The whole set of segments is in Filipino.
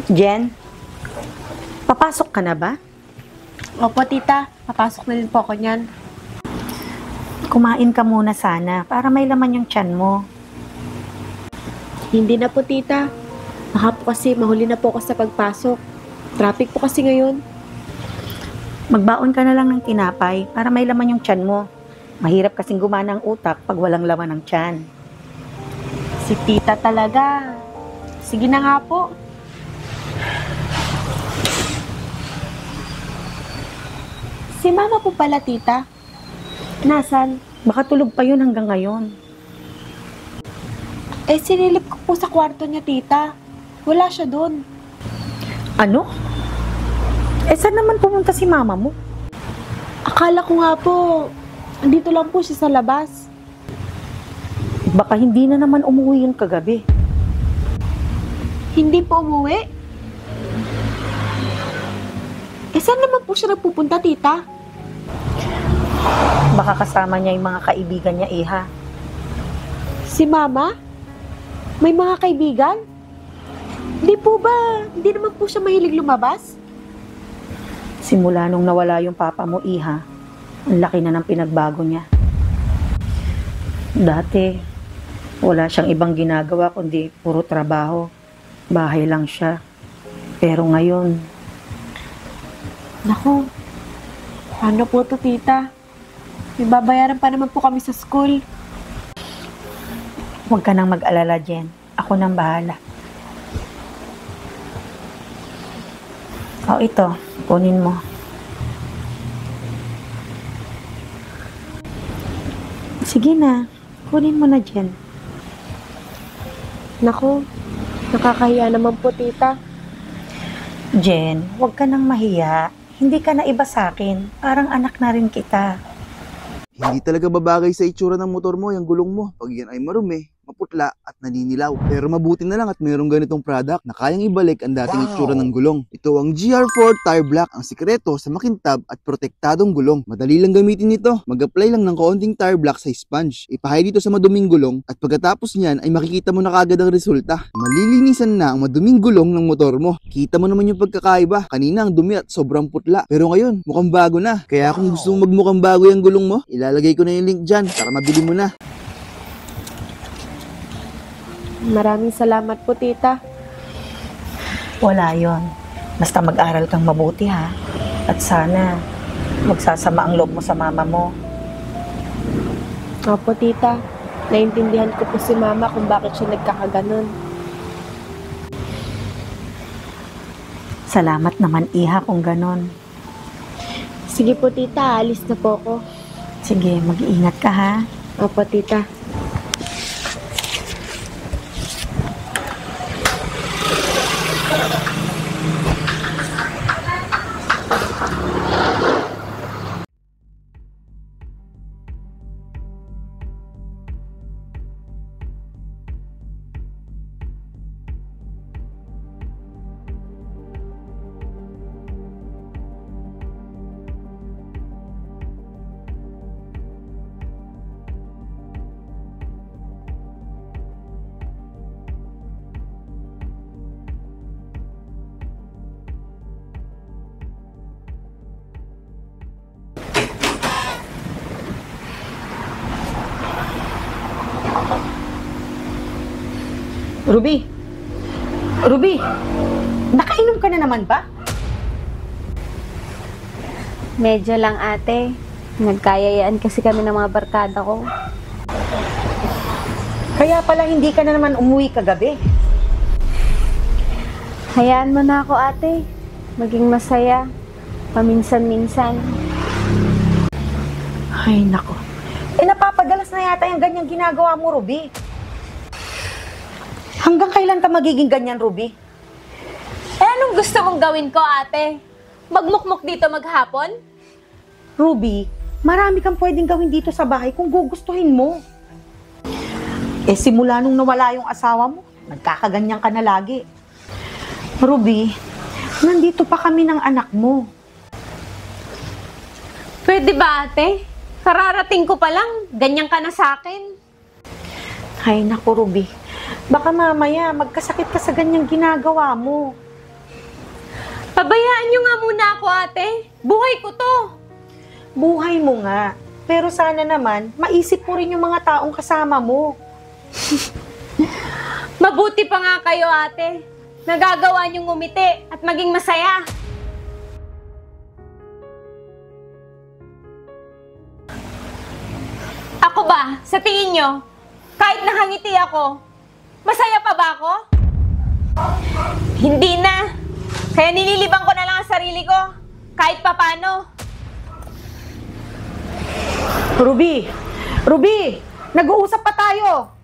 Jen, papasok ka na ba? Opo, tita. Papasok na din po ako niyan. Kumain ka muna sana para may laman yung tiyan mo. Hindi na po, tita. Baka po kasi mahuli na po ako sa pagpasok. Traffic po kasi ngayon. Magbaon ka na lang ng tinapay para may laman yung tiyan mo. Mahirap kasing gumana ang utak pag walang laman ng tiyan. Si tita talaga. Sige na nga po. Si mama po pala, tita. Nasaan? Baka tulog pa yun hanggang ngayon. Sinilip ko po sa kwarto niya, tita. Wala siya doon. Ano? Saan naman pumunta si mama mo? Akala ko nga po, andito lang po siya sa labas. Baka hindi na naman umuwi yun kagabi. Hindi po umuwi? Saan naman po siya nagpupunta, tita? Baka kasama niya yung mga kaibigan niya, Iha. Si mama? May mga kaibigan? Hindi po ba? Hindi naman po siya mahilig lumabas? Simula nung nawala yung papa mo, Iha, ang laki na ng pinagbago niya. Dati, wala siyang ibang ginagawa kundi puro trabaho. Bahay lang siya. Pero ngayon, naku, paano po to, tita? May babayaran pa naman po kami sa school. huwag ka nang mag-alala, Jen. Ako nang bahala. Ito, kunin mo. Sige na, kunin mo na, Jen. Naku, nakakahiya naman po, tita. Jen, huwag ka nang mahiya. Hindi ka na iba sa akin. Parang anak na rin kita. Hindi talaga babagay sa itsura ng motor mo yung gulong mo. Pag yan ay marumi, maputla at naninilaw. Pero mabuti na lang at mayroong ganitong product na kayang ibalik ang dating itsura ng gulong. Ito ang GR4 Tire Black, ang sikreto sa makintab at protektadong gulong. Madali lang gamitin ito. Mag-apply lang ng kaunting tire black sa sponge. Ipahay dito sa maduming gulong at pagkatapos niyan ay makikita mo na kagad ang resulta. Malilinisan na ang maduming gulong ng motor mo. Kita mo naman yung pagkakaiba. Kanina ang dumi at sobrang putla. Pero ngayon, mukhang bago na. Kaya kung gusto mong magmukhang bago yung gulong mo, ilalagay ko na yung link dyan para mabili mo na. Maraming salamat po, tita. Wala yon. Basta mag-aral kang mabuti, ha? At sana, magsasama ang loob mo sa mama mo. Opo, tita. Naintindihan ko po si mama kung bakit siya nagkakaganon. Salamat naman, Iha, kung ganon. Sige po, tita. Alis na po ako. Sige, mag-iingat ka, ha? Opo, tita. Ruby! Ruby! Nakainom ka na naman ba? Medyo lang, ate. Nagkayayaan kasi kami ng mga barkada ko. Kaya pala hindi ka na naman umuwi kagabi. Hayaan mo na ako, ate. Maging masaya. Paminsan-minsan. Ay, nako. Napapadalas na yata yung ganyang ginagawa mo, Ruby. Hanggang kailan ka magiging ganyan, Ruby? Anong gusto mong gawin ko, ate? Magmukmuk dito maghapon? Ruby, marami kang pwedeng gawin dito sa bahay kung gugustuhin mo. Simula nung nawala yung asawa mo, nagkakaganyan ka na lagi. Ruby, nandito pa kami ng anak mo. Pwede ba, ate? Kararating ko pa lang, ganyan ka na sa akin. Ay, naku, Ruby. Baka mamaya magkasakit ka sa ganyang ginagawa mo. Pabayaan niyo nga muna ako, ate. Buhay ko to. Buhay mo nga. Pero sana naman, maisip mo rin yung mga taong kasama mo. Mabuti pa nga kayo, ate. Nagagawa niyong ngumiti at maging masaya. Ako ba, sa tingin niyo, kahit nakangiti ako, masaya pa ba ako? Hindi na. Kaya nililibang ko na lang ang sarili ko, kahit papano. Ruby! Ruby! Nag-uusap pa tayo!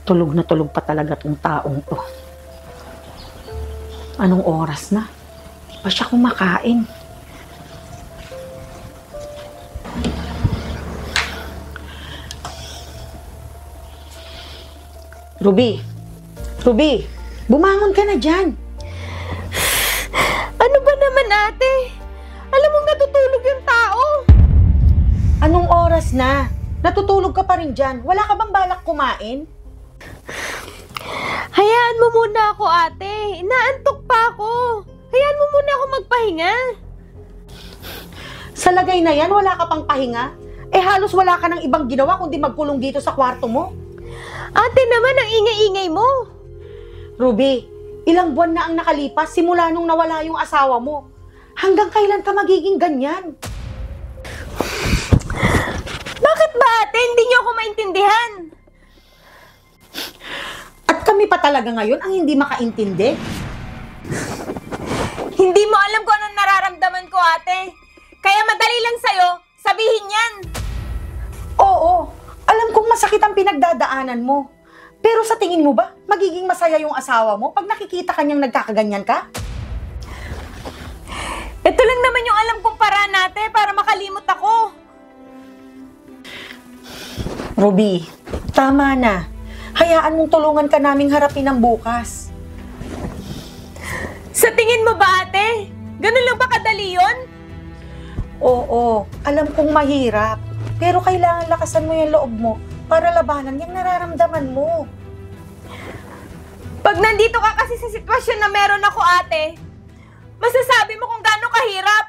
Tulog na tulog pa talaga tong taong to. Anong oras na? Di pa siya kumakain. Ruby! Ruby! Bumangon ka na dyan! Ano ba naman, ate? Alam mo natutulog yung tao. Anong oras na? Natutulog ka pa rin dyan. Wala ka bang balak kumain? Hayaan mo muna ako, ate. Inaantok pa ako. Hayaan mo muna ako magpahinga. Sa lagay na yan, wala ka pang pahinga? Eh halos wala ka ng ibang ginawa kundi magkulong dito sa kwarto mo. Ate naman, ang ingay-ingay mo. Ruby, ilang buwan na ang nakalipas simula nung nawala yung asawa mo. Hanggang kailan ka magiging ganyan? Bakit ba, ate? Hindi niyo ako maintindihan. At kami pa talaga ngayon ang hindi makaintindi? Hindi mo alam kung anong nararamdaman ko, ate. Kaya madali lang sa'yo, sabihin yan. Oo, alam kong masakit ang pinagdadaanan mo. Pero sa tingin mo ba, magiging masaya yung asawa mo pag nakikita kanyang nagkakaganyan ka? Ito lang naman yung alam kong paraan, ate, para makalimot ako. Ruby, tama na. Hayaan mong tulungan ka naming harapin ang bukas. Sa tingin mo ba, ate? Ganun lang ba kadali yun? Oo, alam kong mahirap. Pero kailangan lakasan mo yung loob mo para labanan yung nararamdaman mo. Pag nandito ka kasi sa sitwasyon na meron ako, ate, masasabi mo kung gaano kahirap.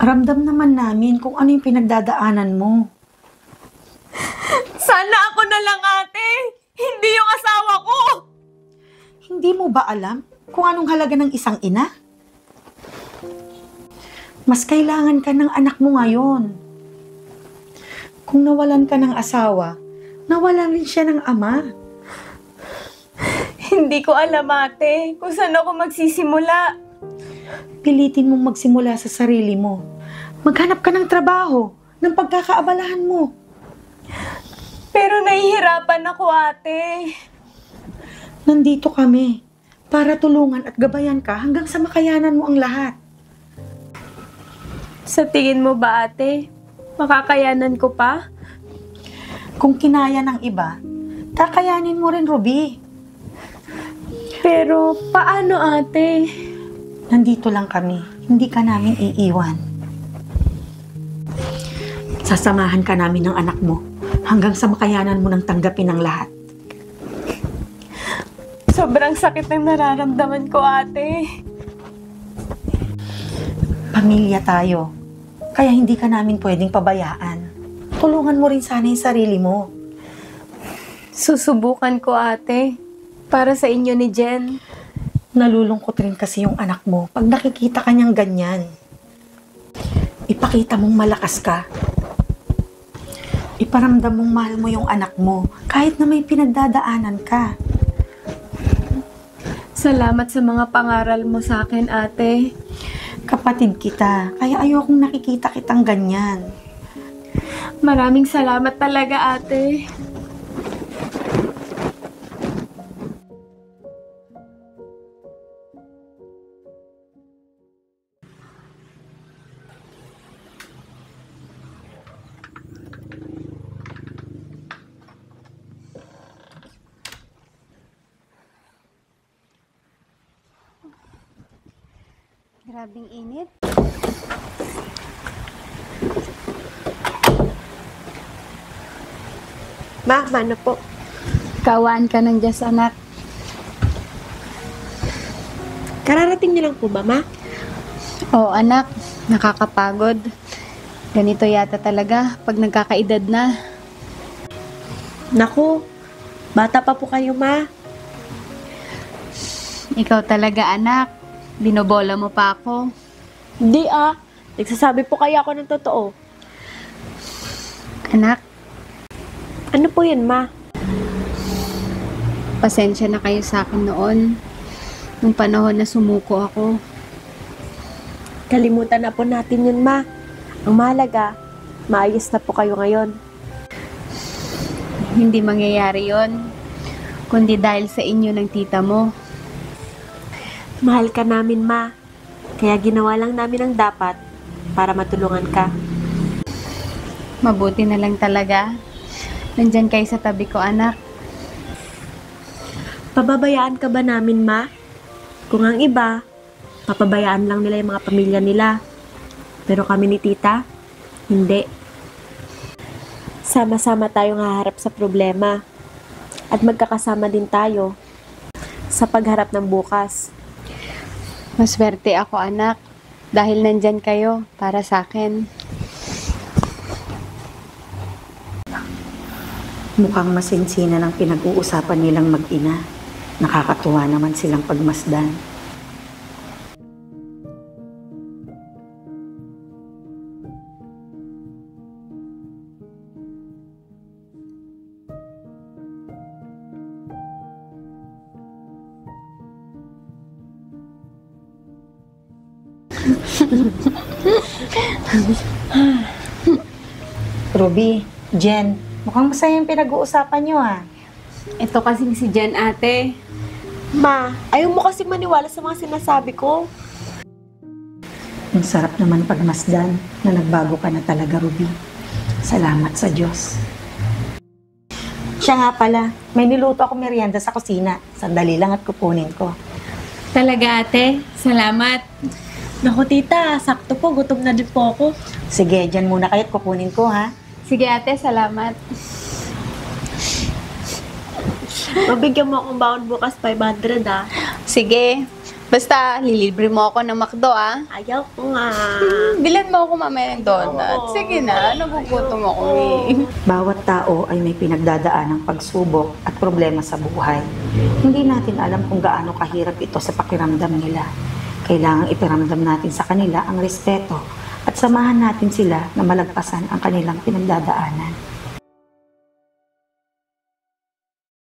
Ramdam naman namin kung ano yung pinagdadaanan mo. Sana ako na lang, ate. Hindi yung asawa ko. Hindi mo ba alam kung anong halaga ng isang ina? Mas kailangan ka ng anak mo ngayon. Kung nawalan ka ng asawa, nawalan rin siya ng ama. Hindi ko alam, ate, kung saan ako magsisimula. Pilitin mong magsimula sa sarili mo. Maghanap ka ng trabaho, ng pagkakaabalahan mo. Pero nahihirapan ako, ate. Nandito kami para tulungan at gabayan ka hanggang sa makayanan mo ang lahat. Sa tingin mo ba, ate, makakayanan ko pa? Kung kinaya ng iba, kakayanin mo rin, Ruby. Pero paano, ate? Nandito lang kami, hindi ka namin iiwan. Sasamahan ka namin ng anak mo hanggang sa makayanan mo ng tanggapin ang lahat. Sobrang sakit ng nararamdaman ko, ate. Pamilya tayo, kaya hindi ka namin pwedeng pabayaan. Tulungan mo rin sana yung sarili mo. Susubukan ko, ate. Para sa inyo ni Jen. Nalulungkot rin kasi yung anak mo pag nakikita ka niyang ganyan. Ipakita mong malakas ka. Iparamdam mong mahal mo yung anak mo kahit na may pinagdadaanan ka. Salamat sa mga pangaral mo sa akin, ate. Kapatid kita, kaya ayokong nakikita kitang ganyan. Maraming salamat talaga, ate. Grabing init. Ma, ano po? Kawaan ka ng Diyos, anak. Kararating niyo lang po ba, Ma? Oo, anak. Nakakapagod. Ganito yata talaga pag nagkakaedad na. Naku, bata pa po kayo, Ma. Ikaw talaga, anak. Binobola mo pa ako. Hindi nagsasabi po kaya ako ng totoo. Anak, Ano po yun, Ma? pasensya na kayo sa akin noon. Nung panahon na sumuko ako. Kalimutan na po natin yun, Ma. Ang mahalaga, maayos na po kayo ngayon. Hindi mangyayari yon, kundi dahil sa inyo ng tita mo. Mahal ka namin, Ma. Kaya ginawa lang namin ang dapat para matulungan ka. Mabuti na lang talaga. Nandyan kayo sa tabi ko, anak. Pababayaan ka ba namin, Ma? Kung ang iba, papabayaan lang nila yung mga pamilya nila. Pero kami ni tita, hindi. Sama-sama tayong haharap sa problema. At magkakasama din tayo sa pagharap ng bukas. Maswerte ako, anak. Dahil nandyan kayo para sa akin. Mukhang masinsina ng pinag-uusapan nilang mag-ina. Nakakatuwa naman silang pagmasdan. Ruby, Jen, mukhang masaya yung pinag-uusapan nyo Ito kasing si Jen, ate. Ma, ayaw mo kasi maniwala sa mga sinasabi ko. Ang sarap naman pagmasdan na nagbago ka na talaga, Ruby. Salamat sa Diyos. Siya nga pala, may niluto ako merienda sa kusina. Sandali lang at kukunin ko. Talaga, ate. Salamat. Naku, tita, sakto po. Gutom na din po ako. Sige, dyan muna kayo at kukunin ko, ha? Sige, ate. Salamat. Mabigyan mo akong baon bukas 500, Sige. Basta, lilibre mo ako ng McDo, ah. Ayaw ko nga. Bilan mo ako mamaya ng donut. Sige na, nagugutom ako eh. Bawat tao ay may pinagdadaanang pagsubok at problema sa buhay. Hindi natin alam kung gaano kahirap ito sa pakiramdam nila. Kailangang ipiramdam natin sa kanila ang respeto at samahan natin sila na malagpasan ang kanilang pinagdadaanan.